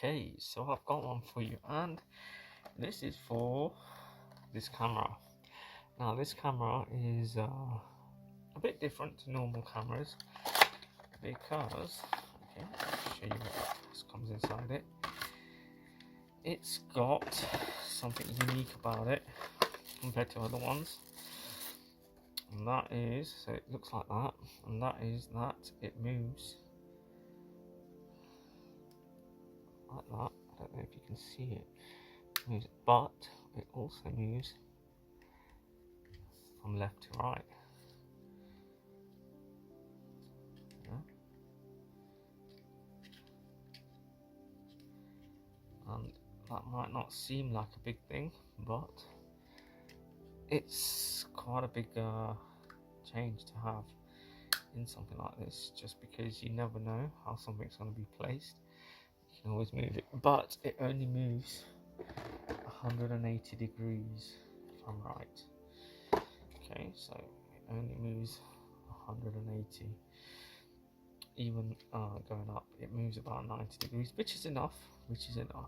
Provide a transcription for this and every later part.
Okay, so I've got one for you, and this is for this camera. Now, this camera is a bit different to normal cameras because, okay, I'll show you what comes inside it. It's got something unique about it compared to other ones, and that is, so it looks like that, and that is that it moves like that. I don't know if you can see it. It moves, but it also moves from left to right. Yeah. And that might not seem like a big thing, but it's quite a big change to have in something like this, just because you never know how something's going to be placed. You can always move it, but it only moves 180 degrees if I'm right. Okay, so it only moves 180. Even going up, it moves about 90 degrees, which is enough.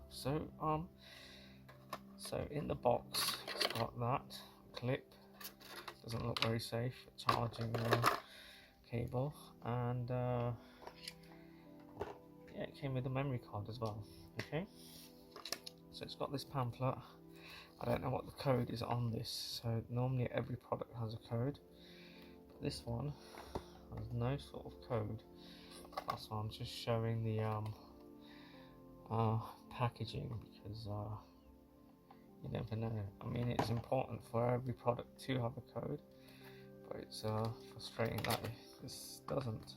So in the box, it's got that clip. Doesn't look very safe. Charging cable, and yeah, it came with a memory card as well. Okay, so it's got this pamphlet. I don't know what the code is on this. So normally every product has a code, but this one has no sort of code. That's why I'm just showing the packaging, because you never know. I mean, it's important for every product to have a code, but it's frustrating that this doesn't.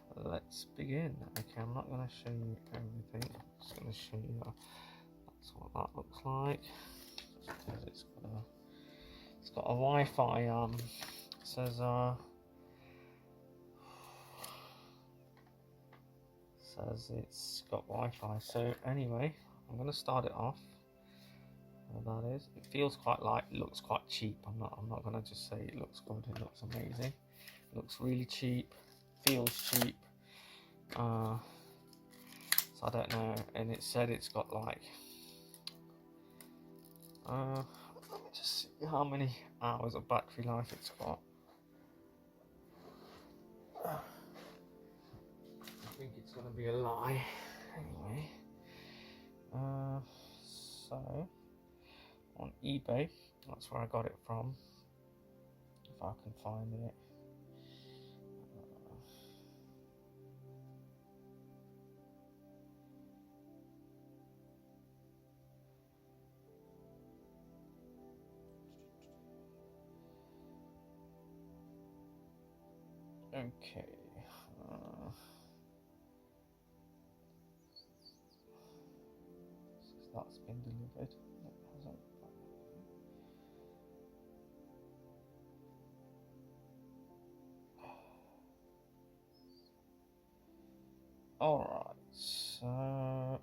So let's begin. Okay, I'm not going to show you everything. I'm just going to show you that's what that looks like. Because it's got a Wi-Fi. Says it's got Wi-Fi. So anyway, I'm going to start it off. That is, it feels quite light. It looks quite cheap. I'm not going to just say it looks good. It looks amazing. It looks really cheap. Feels cheap. So I don't know. And it said it's got like let me just see how many hours of battery life it's got. I think it's going to be a lie. Anyway, so on eBay, that's where I got it from. If I can find it. Okay. That's been delivered. It hasn't. Alright, so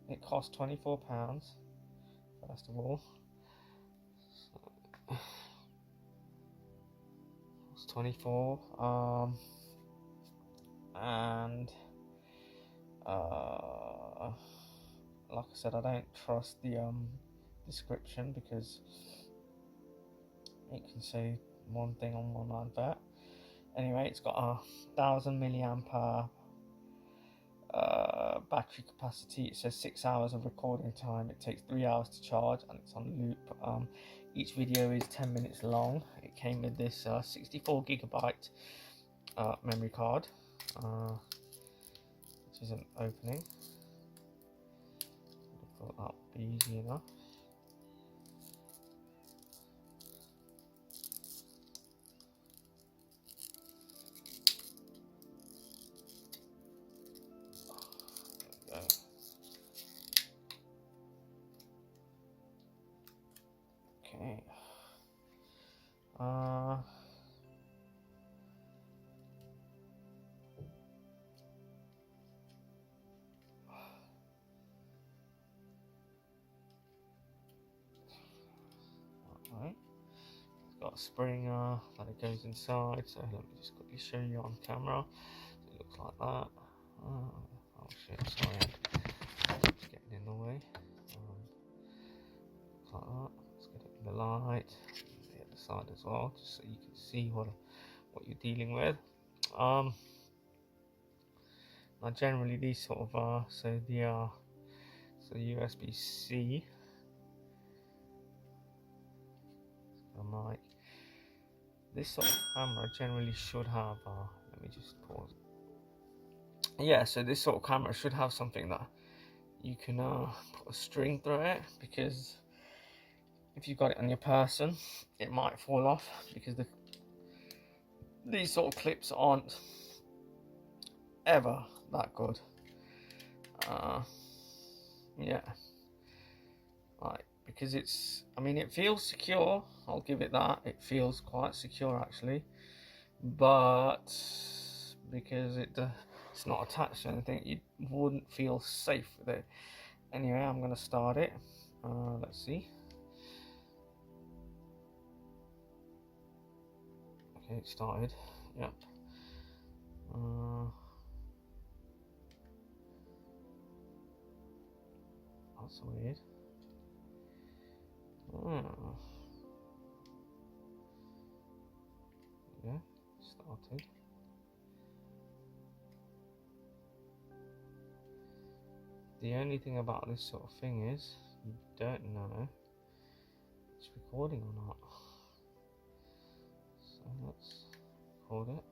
it cost £24, first of all. So, it's 24, and like I said, I don't trust the description, because it can say one thing on one advert. Anyway, it's got a 1000 milliamp battery capacity. It says 6 hours of recording time. It takes 3 hours to charge, and it's on loop. Each video is 10 minutes long. It came with this 64 gigabyte memory card, which isn't opening. I thought that would be easy enough. Okay. got a spring that it goes inside. So let me just quickly show you on camera. So it looks like that. Oh shit, sorry, it's getting in the way. Looks like that. Let's get it in the light, the other side as well, just so you can see what you're dealing with. Now generally these sort of so the USB-C. Mic. This sort of camera generally should have. Let me just pause. Yeah, so this sort of camera should have something that you can put a string through it, because if you've got it on your person, it might fall off, because these sort of clips aren't ever that good. Yeah, like, because it's, I mean, it feels secure, I'll give it that. It feels quite secure actually, but because it's not attached to anything, you wouldn't feel safe with it. Anyway, I'm going to start it. Let's see. Okay, it started. Yep. That's weird. Yeah, started. The only thing about this sort of thing is you don't know if it's recording or not. So let's record it.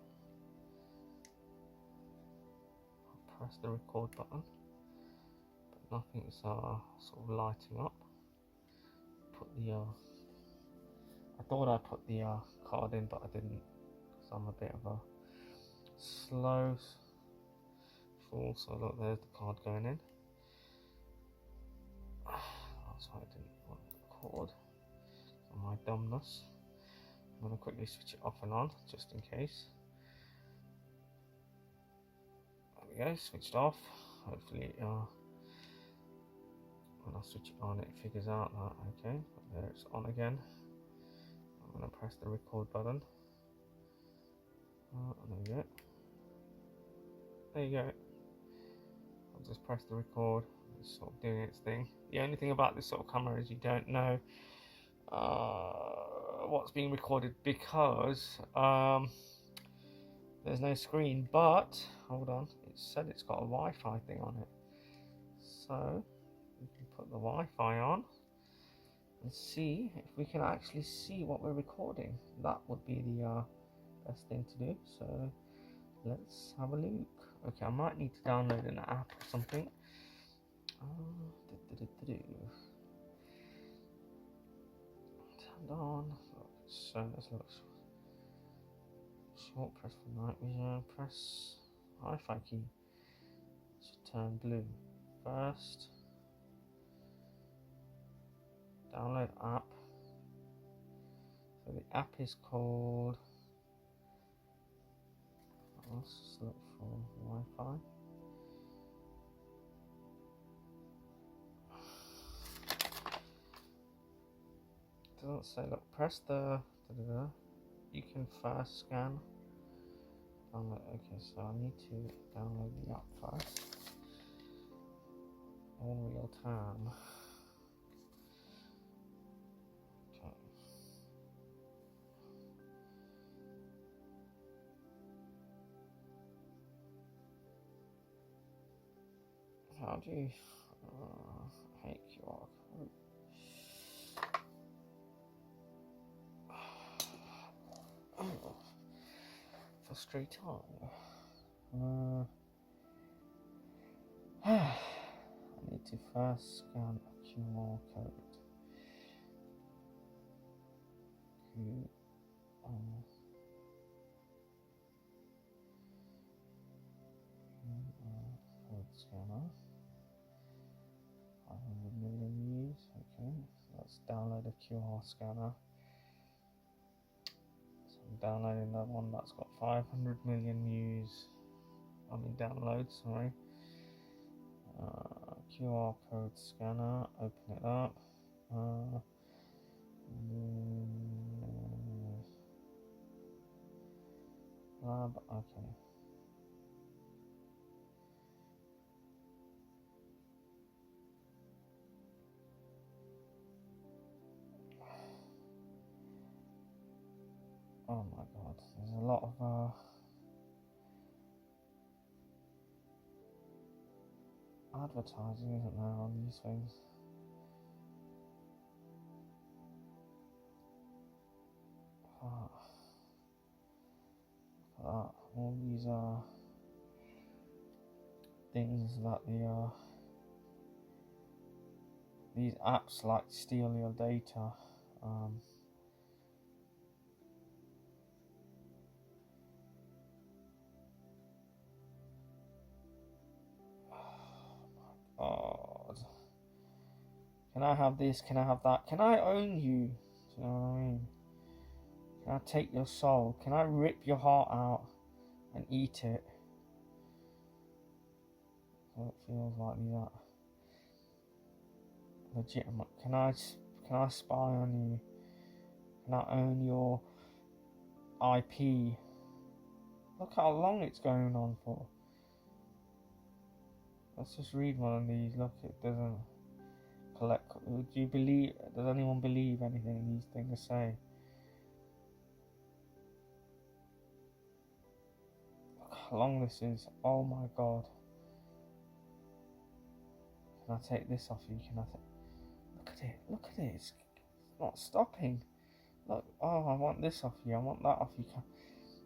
I'll press the record button, but nothing's sort of lighting up. Put the I thought I put the card in, but I didn't, because I'm a bit of a slow fool. So look, there's the card going in. That's why I didn't want to record, on my dumbness. I'm going to quickly switch it off and on, just in case. There we go, switched off. Hopefully when I switch it on, it figures out that, okay, but there it's on again. I'm going to press the record button. There you go. There you go. I'll just press the record. It's sort of doing its thing. The only thing about this sort of camera is you don't know what's being recorded, because there's no screen. But hold on, it said it's got a Wi-Fi thing on it, so we can put the Wi-Fi on and see if we can actually see what we're recording. That would be the best thing to do. So let's have a look. Okay, I might need to download an app or something. Turned on. So let's look. Short press for night vision. Press Wi-Fi key. Should turn blue. First, download app. So the app is called. Let's just look for Wi-Fi. Doesn't say. Look, press the. You can first scan. Download. Okay, so I need to download the app first. All real time. Okay. How do you? Hate QR code. Frustrating. I need to first scan a QR code. Code scanner. 500 million views. Okay, so let's download a QR scanner. So I'm downloading that one that's got 500 million views. I mean downloads, sorry. QR code scanner, open it up. tab. Okay. Oh my god, there's a lot of advertising, isn't there, on these things? Oh, look at that. All these things that these apps like steal your data. Oh, can I have this? Can I have that? Can I own you? Do you know what I mean? Can I take your soul? Can I rip your heart out and eat it? So it feels like that. Legitimate. Can I spy on you? Can I own your IP? Look how long it's going on for. Let's just read one of these. Look, it doesn't collect. Does anyone believe anything these things say? Look how long this is. Oh my god. Can I take this off you? Can I take... Look at it. Look at it. It's not stopping. Look. Oh, I want this off you. I want that off you.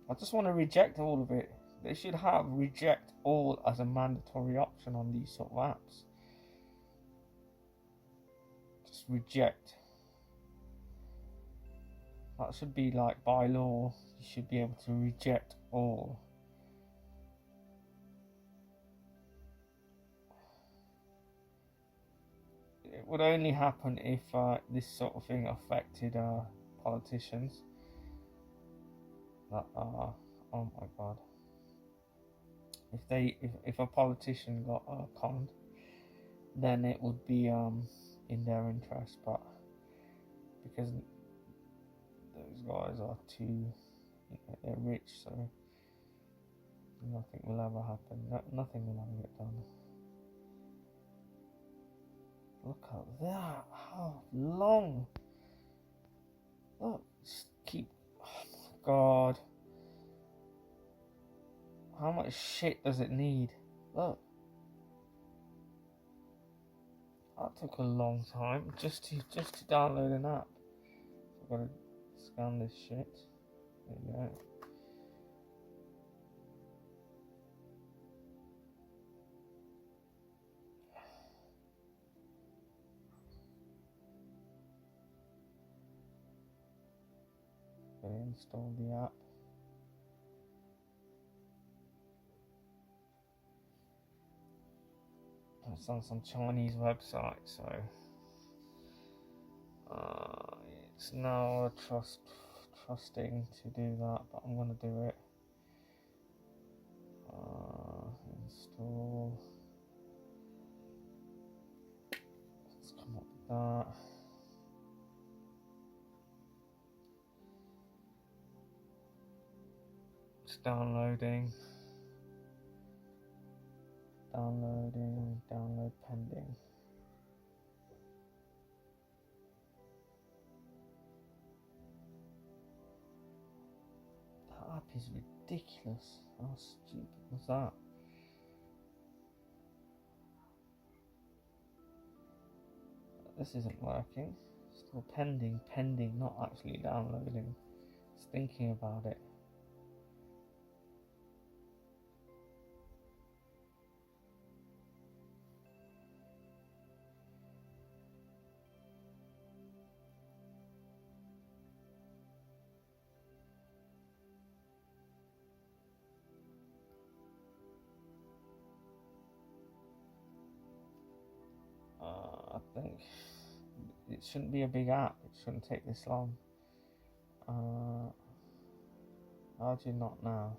I just want to reject all of it. They should have reject all as a mandatory option on these sort of apps. Just reject. That should be like by law. You should be able to reject all. It would only happen if this sort of thing affected politicians. That are, oh my god. If a politician got conned, then it would be in their interest, but because those guys are too, they're rich, so nothing will ever happen. Nothing will ever get done. Look at that! How long? Look, just keep. Oh my god! How much shit does it need? Look. That took a long time just to download an app. I've got to scan this shit. There you go. Gotta install the app. It's on some Chinese website, so it's now trusting to do that, but I'm gonna do it. Install. Let's come up with that. It's downloading. Download pending. That app is ridiculous. How stupid was that? This isn't working. Still pending, not actually downloading. It's thinking about it. I think it shouldn't be a big app. It shouldn't take this long. How do you not now?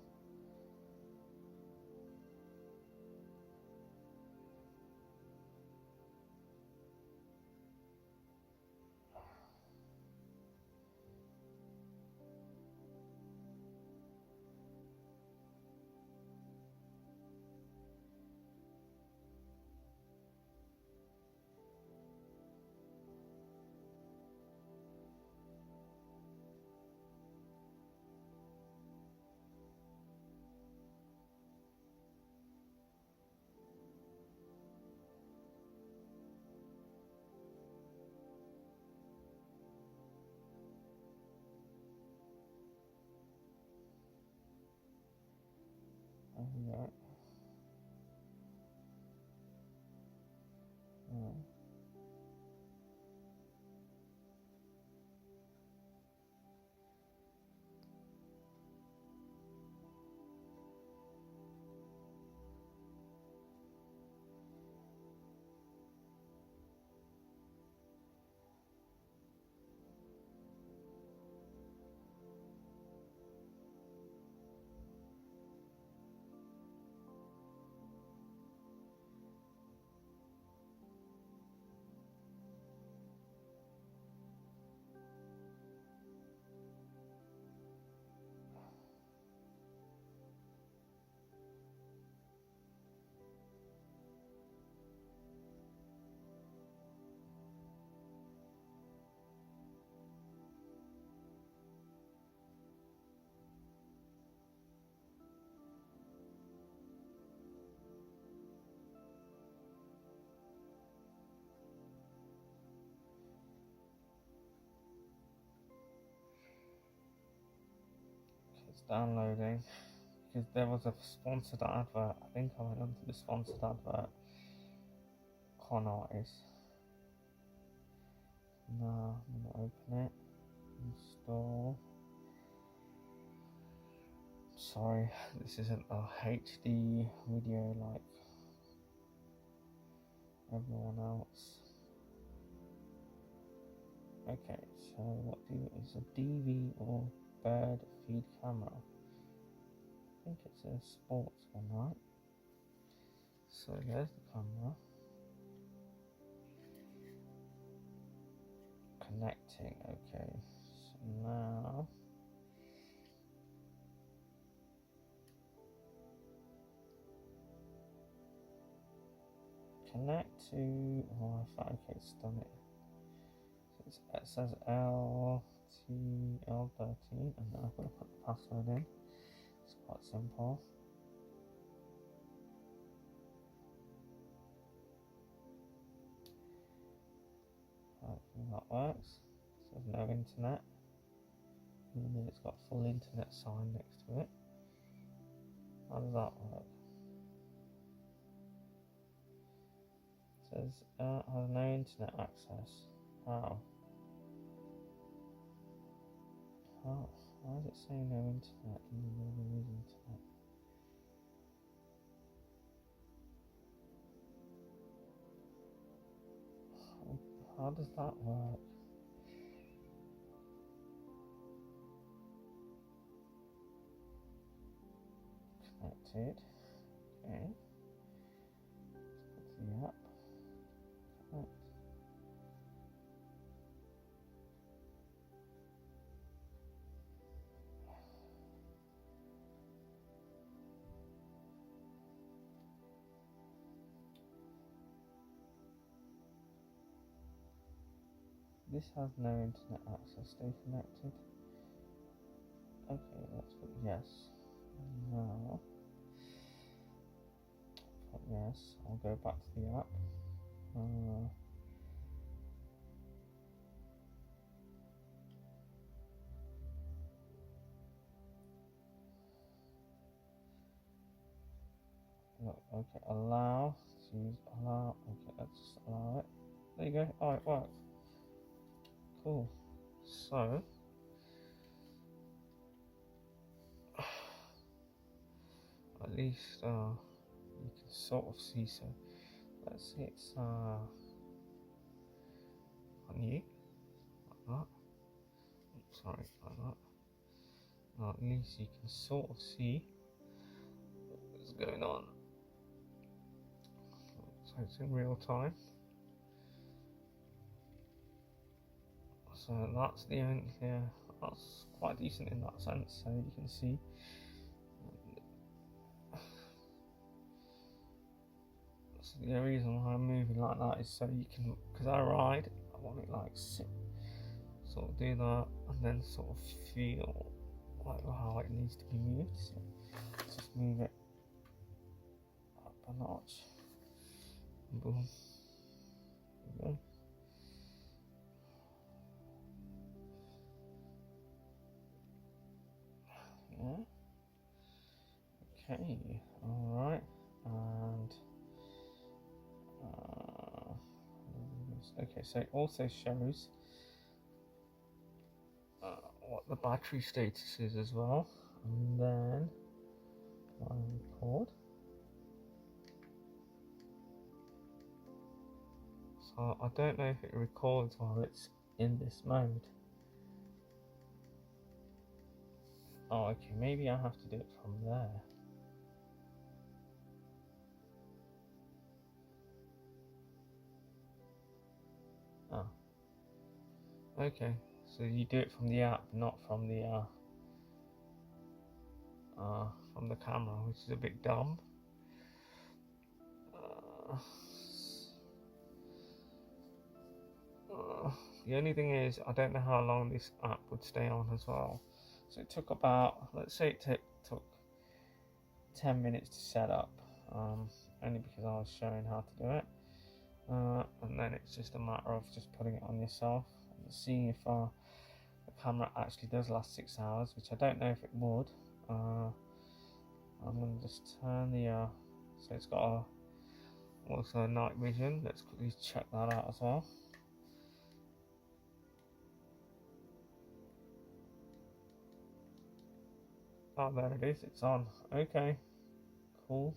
downloading because there was a sponsored advert. I think I went onto the sponsored advert. Con artist. Now I'm gonna open it. Install. Sorry, this isn't a HD video like everyone else. Okay, so what is a DV or bird feed camera? I think it's a sports one, right? So there's the camera. Connecting, okay. So now connect to Wi-Fi. Okay, it's done it. So it says LTL13, and then I'm going to put the password in. It's quite simple. Hopefully that works. It says no internet, and then it's got full internet sign next to it. How does that work? It says has no internet access. How? Why does it say no internet even though there is internet? How does that work? Connected. Okay. Let's go to the app. Connect. This has no internet access. Stay connected. Okay, let's put yes. Now, put yes. I'll go back to the app. Look, okay, allow. Choose allow. Okay, let's just allow it. There you go. Oh, it worked. Cool. So, at least you can sort of see. So, let's say it's on you, like that. Oops, sorry, like that. Now, at least you can sort of see what's going on. So it's in real time. So that's the only, yeah, that's quite decent in that sense. So you can see. So the reason why I'm moving like that is so you can, because I ride, I want it like sit, sort of do that, and then sort of feel like how it needs to be moved. So let's just move it up a notch. Boom. There we go. Yeah. Okay. All right. And okay. So it also shows what the battery status is as well, and then I record. So I don't know if it records while it's in this mode. Oh, okay, maybe I have to do it from there. Oh. Okay, so you do it from the app, not from the camera, which is a bit dumb. The only thing is, I don't know how long this app would stay on as well. So it took about, let's say it took 10 minutes to set up, only because I was showing how to do it. And then it's just a matter of just putting it on yourself and seeing if the camera actually does last 6 hours, which I don't know if it would. I'm gonna just turn the so it's got also night vision. Let's quickly check that out as well. Oh, there it is. It's on. Okay, cool.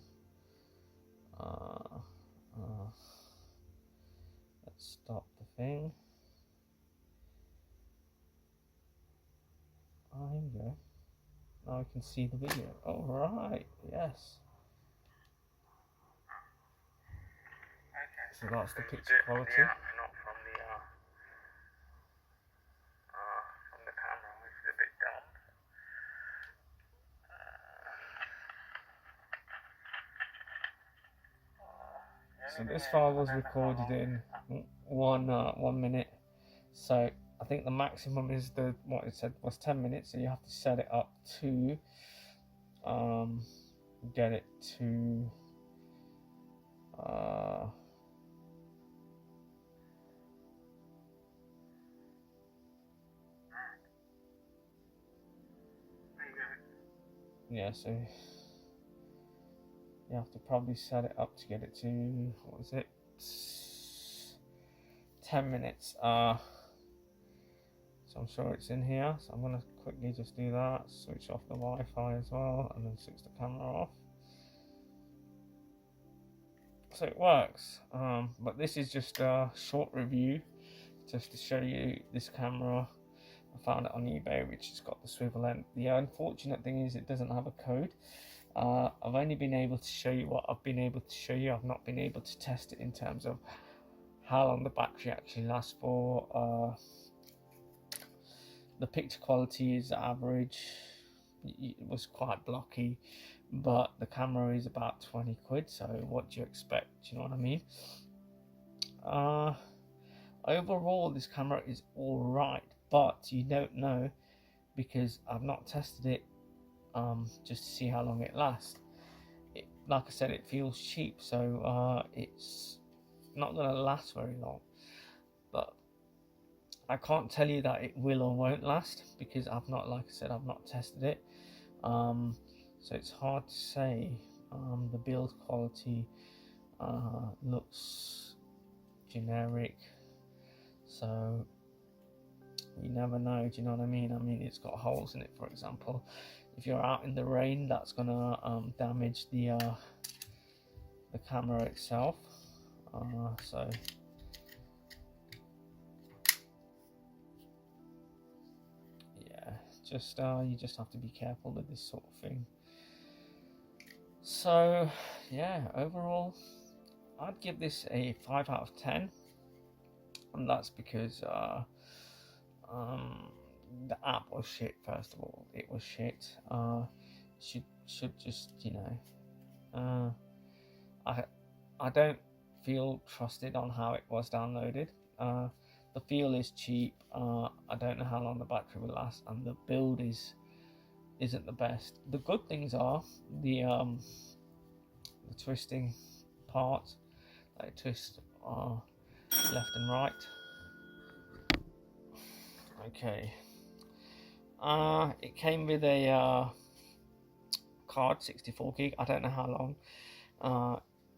Let's stop the thing. Oh, here we go. Now I can see the video. All right. Yes. So that's the picture quality. Not from the camera, which is a bit dumb. So this file was recorded in 1 minute. So I think the maximum is what it said was 10 minutes. So you have to set it up to get it to yeah, so you have to probably set it up to get it to, what is it, 10 minutes. So I'm sure it's in here, so I'm going to quickly just do that, switch off the Wi-Fi as well, and then switch the camera off. So it works, but this is just a short review just to show you this camera. I found it on eBay, which has got the swivel end. The unfortunate thing is it doesn't have a code. I've only been able to show you what I've been able to show you. I've not been able to test it in terms of how long the battery actually lasts for. The picture quality is average. It was quite blocky, but the camera is about 20 quid, so what do you expect? Do you know what I mean? Overall, this camera is alright, but you don't know because I've not tested it just to see how long it lasts. Like I said, it feels cheap, so it's not going to last very long, but I can't tell you that it will or won't last because I've not, like I said, I've not tested it. So it's hard to say. The build quality looks generic, so you never know. Do you know what I mean? I mean, it's got holes in it, for example. If you're out in the rain, that's gonna damage the camera itself. So yeah, just you just have to be careful with this sort of thing. So yeah, overall, I'd give this a 5 out of 10, and that's because the app was shit. First of all, it was shit. Should just, you know, I don't feel trusted on how it was downloaded. The feel is cheap. I don't know how long the battery will last, and the build isn't the best. The good things are the twisting part, like twist left and right. Okay. It came with a card, 64 gig. I don't know how long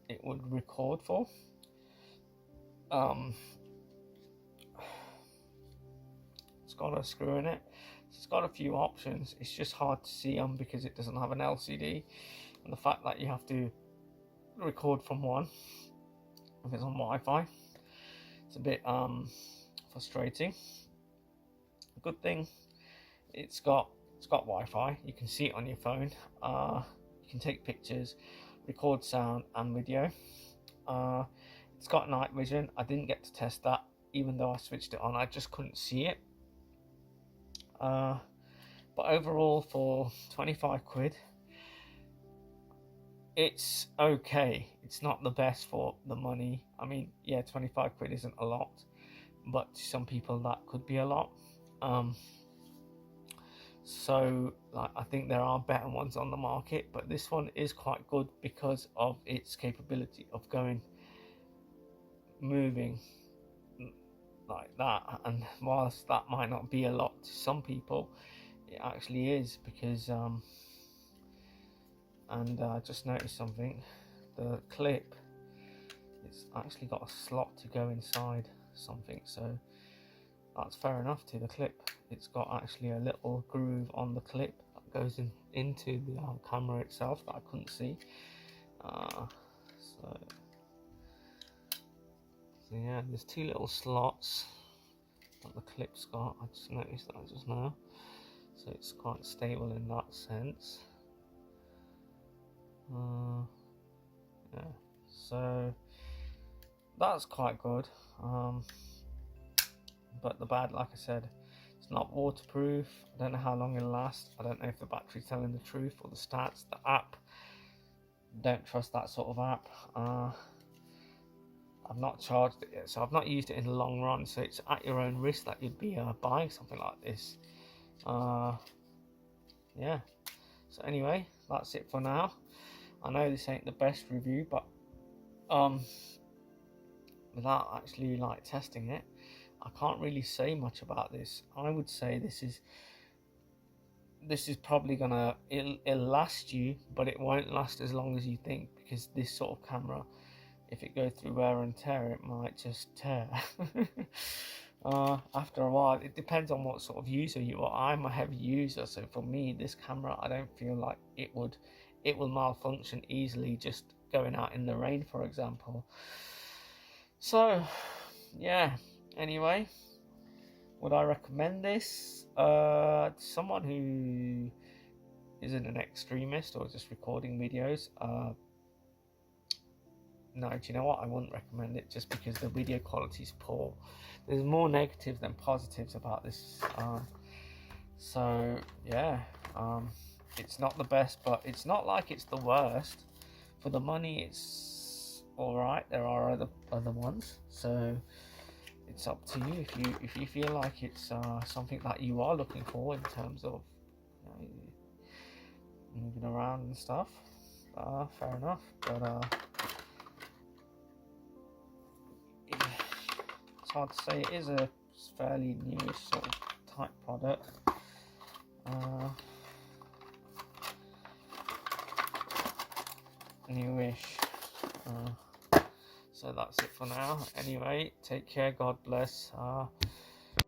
it would record for. It's got a screw in it. It's got a few options. It's just hard to see them because it doesn't have an LCD, and the fact that you have to record from one if it's on Wi-Fi, it's a bit frustrating. Good thing, it's got Wi-Fi. You can see it on your phone. You can take pictures, record sound and video. It's got night vision. I didn't get to test that, even though I switched it on. I just couldn't see it. But overall, for 25 quid, it's okay. It's not the best for the money. I mean, yeah, 25 quid isn't a lot, but to some people that could be a lot. So like, I think there are better ones on the market, but this one is quite good because of its capability of moving like that. And whilst that might not be a lot to some people, it actually is, because and I just noticed something. The clip, it's actually got a slot to go inside something, so that's fair enough to the clip. It's got actually a little groove on the clip that goes into the camera itself that I couldn't see. So yeah, there's two little slots that the clip's got. I just noticed that just now, so it's quite stable in that sense. Yeah, so that's quite good. But the bad, like I said, it's not waterproof. I don't know how long it'll last. I don't know if the battery's telling the truth or the stats. The app, don't trust that sort of app. I've not charged it yet, so I've not used it in the long run, so it's at your own risk that you'd be buying something like this. Yeah, so anyway, that's it for now. I know this ain't the best review, but without actually like testing it, I can't really say much about this. I would say this is probably gonna, it'll last you, but it won't last as long as you think, because this sort of camera, if it goes through wear and tear, it might just tear. After a while, it depends on what sort of user you are. I'm a heavy user, so for me, this camera, I don't feel like it will malfunction easily just going out in the rain, for example. So yeah, anyway, would I recommend this to someone who isn't an extremist or just recording videos? No, do you know what? I wouldn't recommend it, just because the video quality is poor. There's more negatives than positives about this. So yeah, it's not the best, but it's not like it's the worst. For the money, it's all right. There are other ones, so it's up to you. If you feel like it's something that you are looking for in terms of, you know, moving around and stuff, fair enough. But it's hard to say. It is a fairly newish sort of type product. Newish. So that's it for now. Anyway, take care. God bless.